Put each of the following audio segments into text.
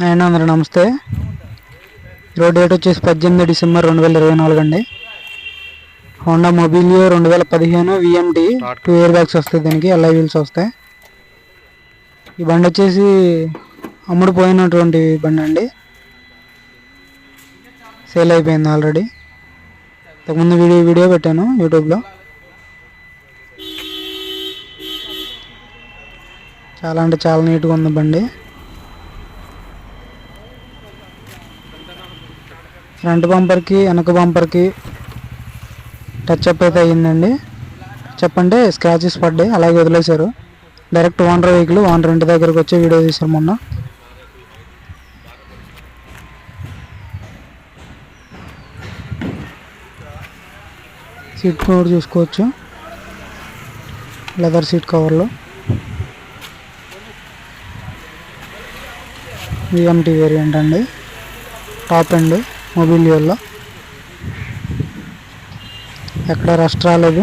And అందరూ నమస్తే. ఈరోజు డేట్ వచ్చేసి 18 డిసెంబర్ 2024 అండి. Honda Mobilio 2015 VMT 2 air bags వస్తాయి, దీనికి LI వీల్స్ వస్తాయి. ఈ బండి వచ్చేసి అమ్ముడుపోయినటువంటి బండి అండి, సేల్ అయిపోయింది ఆల్రెడీ. ఇంతకుముందు వీడియో పెట్టాను యూట్యూబ్లో. చాలా అంటే చాలా నీట్గా ఉంది బండి. ఫ్రంట్ బంపర్కి వెనక బంపర్కి టచ్ అప్ అయితే అయ్యిందండి. చెప్పంటే స్క్రాచెస్ పడ్డాయి, అలాగే వదిలేశారు. డైరెక్ట్ ఓనర్ వెహికల్, ఓనర్ ఇంటి దగ్గరకు వచ్చి వీడియో తీశారు మొన్న. సీట్ కవర్ చూసుకోవచ్చు, లెదర్ సీట్ కవర్లో. VMT వేరియంట్ అండి, టాప్ ఎండ్ మొబిలియోలో. ఎక్కడ రస్ట్ రాలేదు.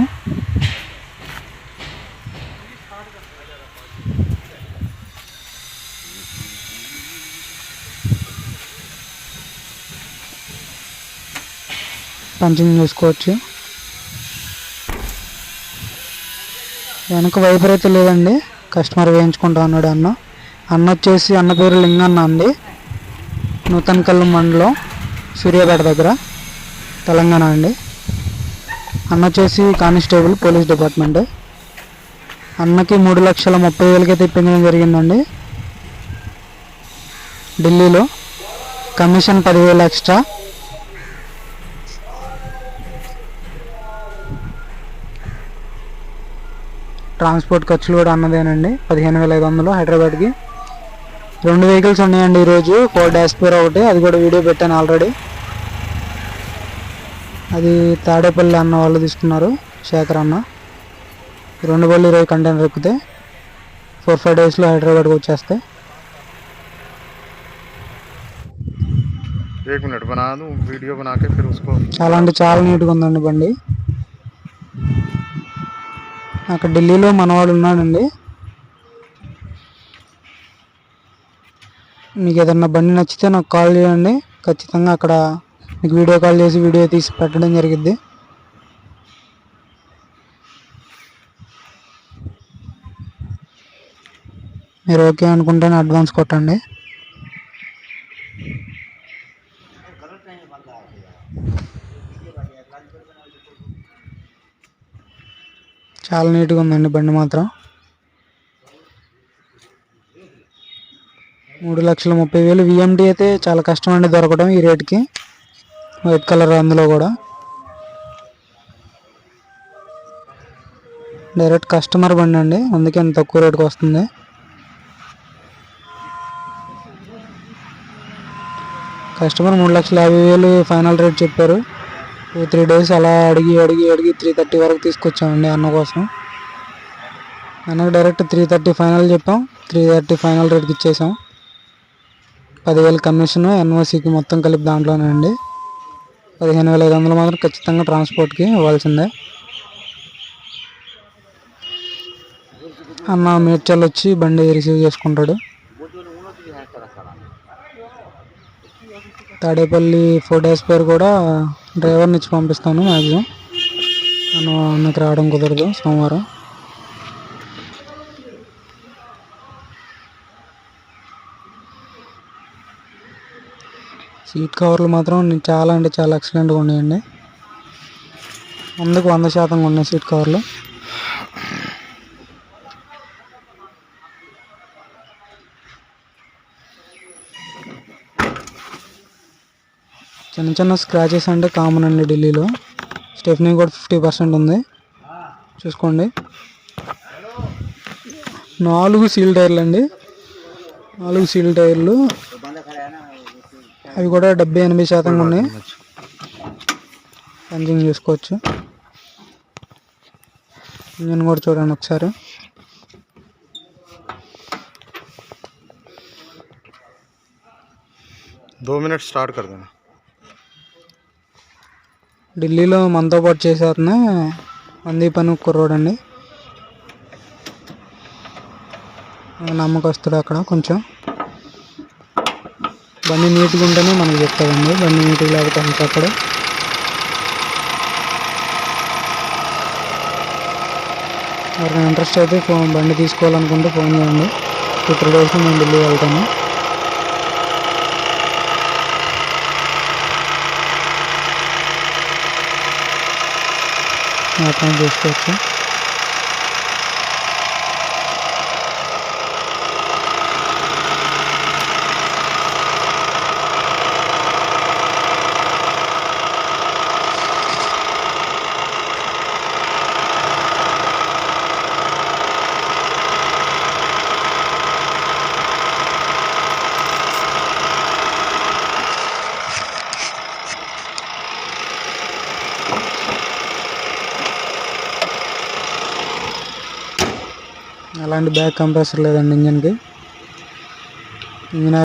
పంచింగ్ చూసుకోవచ్చు. వెనక వైపర్ అయితే లేదండి, కస్టమర్ వేయించుకుంటా అన్నాడు అన్న వచ్చేసి అన్న పేరు లింగన్న అండి, నూతనకల్లు మండలం, సూర్యాపేట దగ్గర, తెలంగాణ అండి. అన్న వచ్చేసి కానిస్టేబుల్, పోలీస్ డిపార్ట్మెంట్. అన్నకి 3,30,000 అయితే ఇప్పించడం జరిగిందండి ఢిల్లీలో. Commission 10,000 extra. ట్రాన్స్పోర్ట్ ఖర్చులు కూడా అన్నదేనండి, 15,500 హైదరాబాద్కి. 2 వెహికల్స్ ఉన్నాయండి ఈరోజు. ఫోర్డ్ ఎస్పైర్ ఒకటి, అది కూడా వీడియో పెట్టాను ఆల్రెడీ. అది తాడేపల్లి అన్న వాళ్ళు తీసుకున్నారు, శేఖర్ అన్న. 2 బళ్ళు 20 కంటైనర్ ఎక్కితే 4-5 డేస్లో హైదరాబాద్కి వచ్చేస్తాయి. చాలా అంటే చాలా నీట్గా ఉందండి బండి. అక్కడ ఢిల్లీలో మనవాడు ఉన్నాడండి. మీకు ఏదన్నా బండి నచ్చితే నాకు కాల్ చేయండి, ఖచ్చితంగా అక్కడ మీకు వీడియో కాల్ చేసి వీడియో తీసి పెట్టడం జరిగిద్ది. మీరు ఓకే అనుకుంటేనే అడ్వాన్స్ కొట్టండి. చాలా నీట్గా ఉందండి బండి మాత్రం. 3,30,000 VMT అయితే చాలా కష్టం అండి దొరకడం ఈ రేట్కి. వైట్ కలర్ అందులో కూడా. డైరెక్ట్ కస్టమర్ బండి అండి, అందుకే అంత తక్కువ రేటుకి వస్తుంది. కస్టమర్ 3,50,000 ఫైనల్ రేట్ చెప్పారు. 2-3 డేస్ అలా అడిగి 330 వరకు తీసుకొచ్చామండి అన్న కోసం. అన్నకు డైరెక్ట్ 330 ఫైనల్ చెప్పాం, 330 ఫైనల్ రేట్కి ఇచ్చేసాం. 10,000 కమిషన్, NOCకి మొత్తం కలిపి దాంట్లోనే అండి. 15,500 మాత్రం ఖచ్చితంగా ట్రాన్స్పోర్ట్కి ఇవ్వాల్సిందే. అన్న మేడ్చల్ వచ్చి బండి రిసీవ్ చేసుకుంటాడు. తాడేపల్లి ఫోర్డ్ ఎస్పైర్ కూడా డ్రైవర్ని ఇచ్చి పంపిస్తాను మ్యాక్సిమం. అన్నకి రావడం కుదరదు సోమవారం. సీట్ కవర్లు మాత్రం చాలా అంటే చాలా ఎక్సలెంట్గా ఉన్నాయండి. 100కి 100% ఉన్నాయి సీట్ కవర్లు. చిన్న చిన్న స్క్రాచెస్ అంటే కామన్ అండి ఢిల్లీలో. స్టెఫ్నీ కూడా 50% ఉంది, చూసుకోండి. 4 సీల్ టైర్లు అండి, 4 సీల్ టైర్లు. అవి కూడా 70-80% ఉన్నాయి. పంచింగ్ చూసుకోవచ్చు. ఇంజన్ కూడా చూడండి ఒకసారి. ఢిల్లీలో మనతో పాటు చేసేతనే మందీపని కుర్రోడు అండి, నమ్మకస్తుడు అక్కడ కొంచెం. బండి నీట్గా ఉంటేనే మనకు చెప్తాదండి, బండి నీట్గా లేకపోతే అసలు చెప్పడం. ఎవరైనా ఇంట్రెస్ట్ అయితే బండి తీసుకోవాలనుకుంటే ఫోన్ చేయండి. 2-3 డేస్లో నేను ఢిల్లీ వెళ్తాను. మొత్తం చూసుకోవచ్చు. అలాంటి బ్యాక్ కంప్రెసర్ లేదండి ఇంజన్కి. ఇంజన్